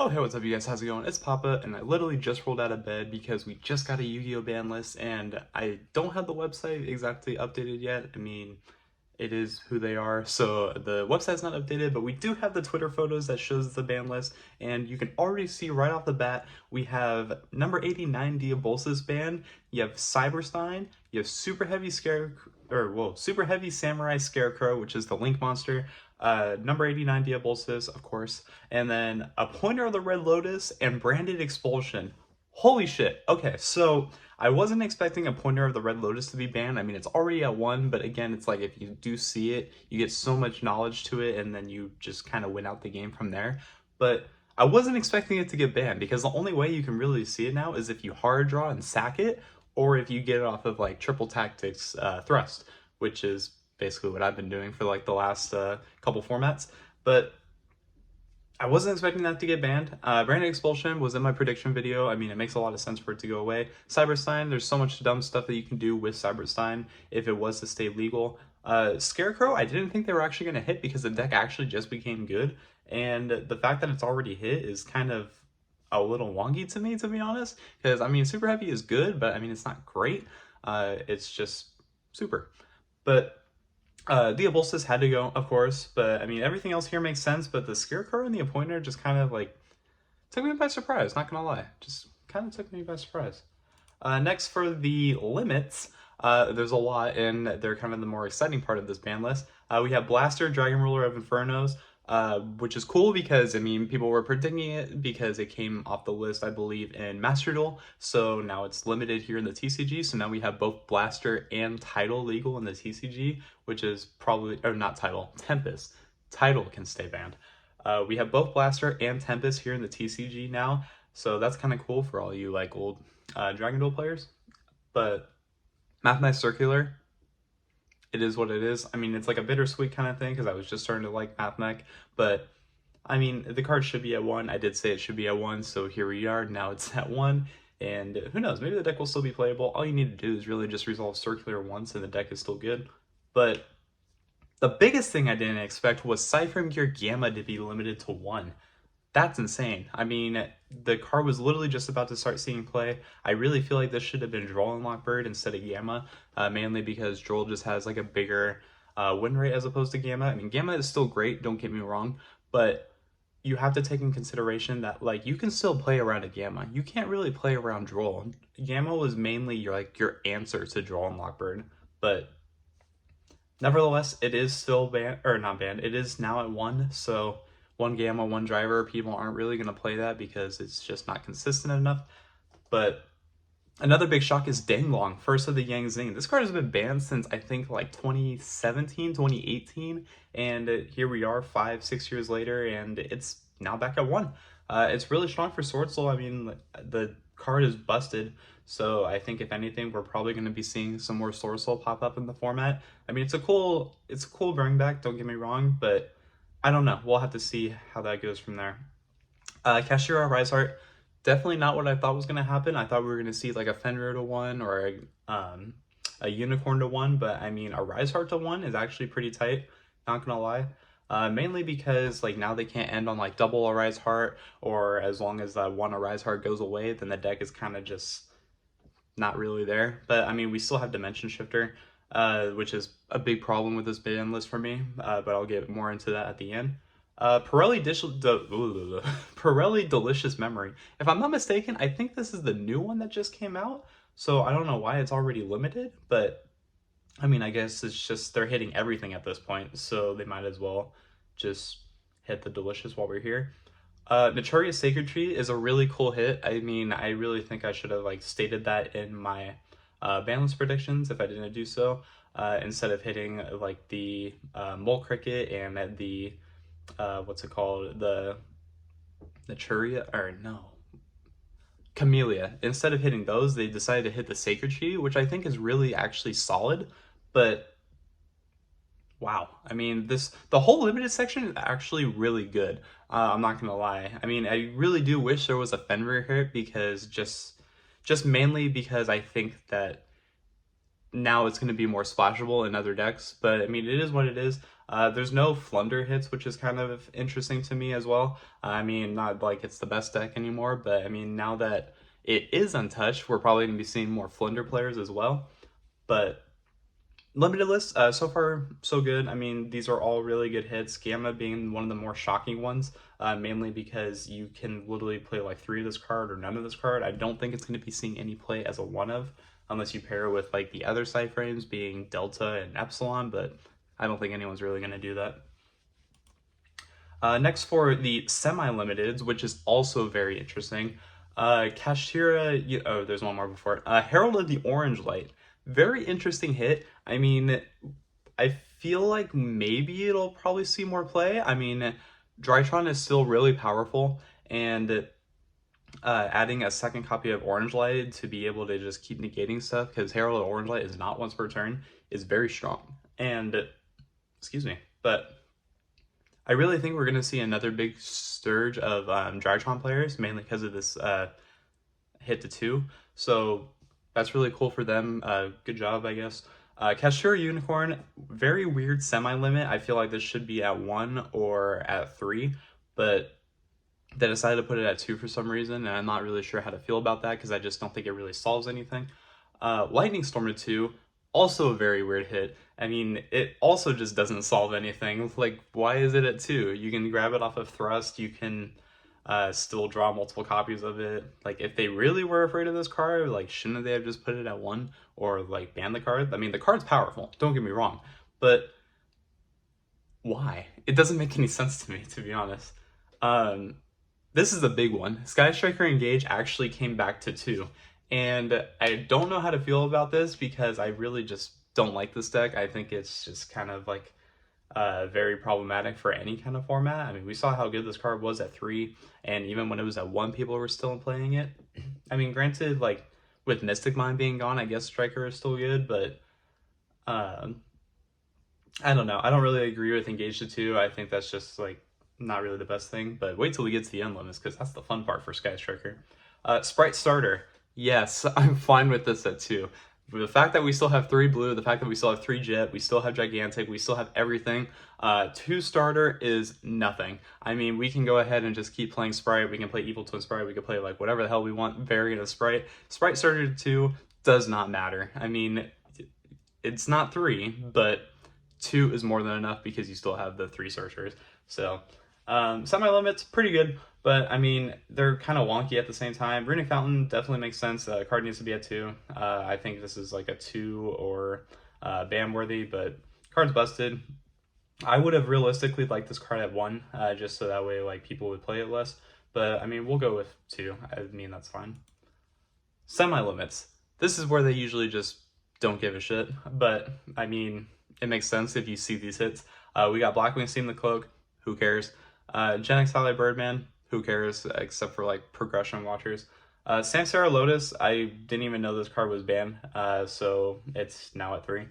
Hey, what's up you guys, how's it going? It's Papa, and I literally just rolled out of bed because we just got a Yu-Gi-Oh ban list, and I don't have the website exactly updated yet. I mean, it is who they are, so the website's not updated, but we do have the Twitter photos that shows the ban list, and you can already see right off the bat, we have number 89 Diabolsis banned, you have Cyberstein, you have Super Heavy Samurai Scarecrow, which is the Link monster, number 89 Diabolsis, of course, and then a Pointer of the Red Lotus and Branded Expulsion. Holy shit. Okay, so I wasn't expecting a Pointer of the Red Lotus to be banned. I mean, it's already at 1, but again, it's like if you do see it, you get so much knowledge to it, and then you just kind of win out the game from there. But I wasn't expecting it to get banned, because the only way you can really see it now is if you hard draw and sack it, or if you get it off of like Triple Tactics Thrust, which is basically what I've been doing for like the last couple formats. But I wasn't expecting that to get banned. Branded Expulsion was in my prediction video. I mean, it makes a lot of sense for it to go away. Cyberstein, there's so much dumb stuff that you can do with Cyberstein if it was to stay legal. Scarecrow, I didn't think they were actually going to hit because the deck actually just became good. And the fact that it's already hit is kind of a little wonky to me, to be honest. Because, I mean, Super Heavy is good, but I mean, it's not great. It's just super. But Diabolsis had to go, of course, but I mean, everything else here makes sense, but the Scarecrow and the Appointer just kind of like took me by surprise, not gonna lie. Just kind of took me by surprise. Next for the limits, there's a lot, and they're kind of the more exciting part of this ban list. We have Blaster, Dragon Ruler of Infernos, which is cool because, I mean, people were predicting it because it came off the list, I believe, in Master Duel. So now it's limited here in the TCG. So now we have both Blaster and Tidal legal in the TCG, which is probably, or not Tidal, Tempest. Tidal can stay banned. We have both Blaster and Tempest here in the TCG now. So that's kind of cool for all you like old Dragon Duel players. But Math Circular, it is what it is. I mean, it's like a bittersweet kind of thing because I was just starting to like Math, but I mean, the card should be at 1. I did say it should be at 1, so here we are. Now it's at 1, and who knows? Maybe the deck will still be playable. All you need to do is really just resolve Circular once, and the deck is still good. But the biggest thing I didn't expect was Cypher Gear Gamma to be limited to 1. That's insane. I mean, the card was literally just about to start seeing play. I really feel like this should have been Droll and Lockbird instead of Gamma, mainly because Droll just has like a bigger win rate as opposed to Gamma. I mean, Gamma is still great, don't get me wrong, but you have to take in consideration that like you can still play around a Gamma. You can't really play around Droll. Gamma was mainly your answer to Droll and Lockbird, but nevertheless, it is still banned, or not banned. It is now at 1, so 1 Gamma, 1 Driver, people aren't really going to play that because it's just not consistent enough. But another big shock is Danglong, first of the Yang Zing. This card has been banned since I think like 2017, 2018, and here we are 5-6 years later, and it's now back at 1. It's really strong for Sword Soul. I mean, the card is busted, so I think if anything, we're probably going to be seeing some more Sword Soul pop up in the format. I mean, it's a cool bring back, don't get me wrong, but I don't know. We'll have to see how that goes from there. Kashira Riseheart, definitely not what I thought was going to happen. I thought we were going to see like a Fenrir to 1 or a Unicorn to 1, but I mean, a Riseheart to 1 is actually pretty tight, not going to lie. Mainly because like now they can't end on like double Arise Heart, or as long as that one Arise Heart goes away, then the deck is kind of just not really there. But I mean, we still have Dimension Shifter, which is a big problem with this ban list for me, but I'll get more into that at the end. Pirelli Delicious Memory. If I'm not mistaken, I think this is the new one that just came out, so I don't know why it's already limited, but I mean, I guess it's just they're hitting everything at this point, so they might as well just hit the Delicious while we're here. Naturia's Sacred Tree is a really cool hit. I mean, I really think I should have like stated that in my Banlist predictions if I didn't do so, instead of hitting like the Mole Cricket and the what's it called, the Naturia, or no, Camellia. Instead of hitting those, they decided to hit the Sacred Tree, which I think is really actually solid. But wow, I mean, the whole limited section is actually really good. I'm not gonna lie. I mean, I really do wish there was a Fenrir hit, because just mainly because I think that now it's going to be more splashable in other decks, but I mean, it is what it is. There's no Flunder hits, which is kind of interesting to me as well. I mean, not like it's the best deck anymore, but I mean, now that it is untouched, we're probably going to be seeing more Flunder players as well. But limited list, so far so good. I mean, these are all really good hits. Gamma being one of the more shocking ones, mainly because you can literally play like 3 of this card or none of this card. I don't think it's going to be seeing any play as a one of, unless you pair it with like the other side frames being Delta and Epsilon, but I don't think anyone's really going to do that. Next for the semi-limiteds, which is also very interesting. Kashtira, oh, there's one more before it. Herald of the Orange Light. Very interesting hit. I mean, I feel like maybe it'll probably see more play. I mean, Drytron is still really powerful, and adding a second copy of Orange Light to be able to just keep negating stuff, because Herald of Orange Light is not once per turn, is very strong. And, excuse me, but I really think we're going to see another big surge of Drytron players, mainly because of this hit to 2. So that's really cool for them. Good job, I guess. Kashtira Unicorn, very weird semi-limit. I feel like this should be at 1 or at 3, but they decided to put it at 2 for some reason, and I'm not really sure how to feel about that because I just don't think it really solves anything. Lightning Storm to 2, also a very weird hit. I mean, it also just doesn't solve anything. Like, why is it at 2? You can grab it off of Thrust, you can still draw multiple copies of it. Like, if they really were afraid of this card, like, shouldn't they have just put it at 1 or like ban the card? I mean, the card's powerful, don't get me wrong, but why? It doesn't make any sense to me, to be honest. This is a big one. Sky Striker Engage actually came back to 2, and I don't know how to feel about this because I really just don't like this deck. I think it's just kind of like very problematic for any kind of format. I mean, we saw how good this card was at 3, and even when it was at 1, people were still playing it. I mean, granted, like, with Mystic Mind being gone, I guess Striker is still good, but I don't know. I don't really agree with Engage to 2. I think that's just, like, not really the best thing, but wait till we get to the end limits, because that's the fun part for Sky Striker. Sprite Starter. Yes, I'm fine with this at 2. The fact that we still have 3 blue, the fact that we still have 3 jet, we still have gigantic, we still have everything, 2 starter is nothing. I mean, we can go ahead and just keep playing Sprite, we can play Evil Twin Sprite, we can play like whatever the hell we want, variant of Sprite. Sprite starter 2 does not matter. I mean, it's not 3, but 2 is more than enough because you still have the 3 searchers. So, semi-limits, pretty good. But, I mean, they're kind of wonky at the same time. Runic Fountain definitely makes sense. Card needs to be at 2. I think this is like a 2 or ban worthy, but card's busted. I would have realistically liked this card at 1, just so that way like people would play it less. But, I mean, we'll go with 2. I mean, that's fine. Semi-limits. This is where they usually just don't give a shit. But, I mean, it makes sense if you see these hits. We got Blackwing Steam the Cloak. Who cares? Gen X Ally Birdman, who cares, except for like progression watchers. Samsara Lotus, I didn't even know this card was banned, so it's now at 3.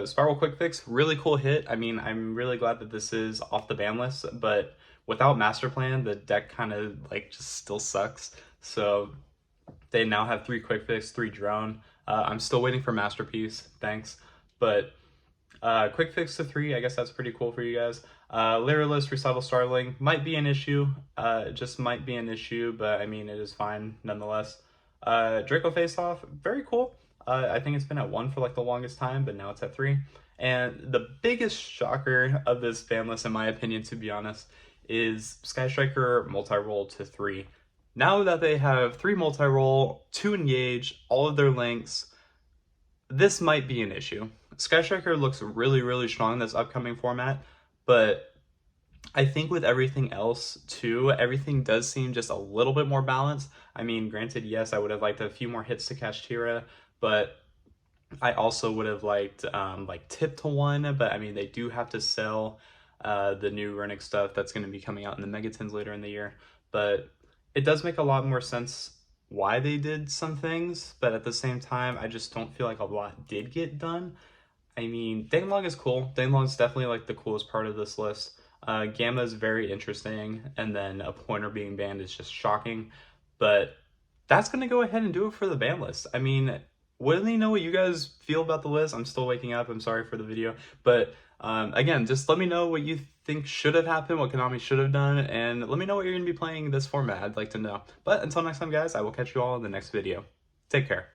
Spiral Quick Fix, really cool hit. I mean, I'm really glad that this is off the ban list, but without Master Plan, the deck kind of like just still sucks. So they now have 3 Quick Fix, 3 Drone. I'm still waiting for Masterpiece, thanks. But Quick Fix to 3, I guess that's pretty cool for you guys. Lyralist, Recital Starling might be an issue, just might be an issue, but I mean, it is fine nonetheless. Draco Face Off, very cool. I think it's been at 1 for like the longest time, but now it's at 3. And the biggest shocker of this ban list, in my opinion, to be honest, is Sky Striker multi-roll to 3. Now that they have 3 multi-roll, 2 engage, all of their links, this might be an issue. Sky Striker looks really, really strong in this upcoming format, but I think with everything else too, everything does seem just a little bit more balanced. I mean, granted, yes, I would have liked a few more hits to Kashtira, but I also would have liked like Tip to 1, but I mean, they do have to sell the new Runic stuff that's going to be coming out in the Megatins later in the year, but it does make a lot more sense why they did some things, but at the same time, I just don't feel like a lot did get done. I mean, Danglong is cool. Danglong's definitely like the coolest part of this list. Gamma is very interesting, and then a pointer being banned is just shocking. But that's going to go ahead and do it for the ban list. I mean, let me know what you guys feel about the list. I'm still waking up. I'm sorry for the video. But again, just let me know what you think should have happened, what Konami should have done, and let me know what you're going to be playing this format. I'd like to know. But until next time, guys, I will catch you all in the next video. Take care.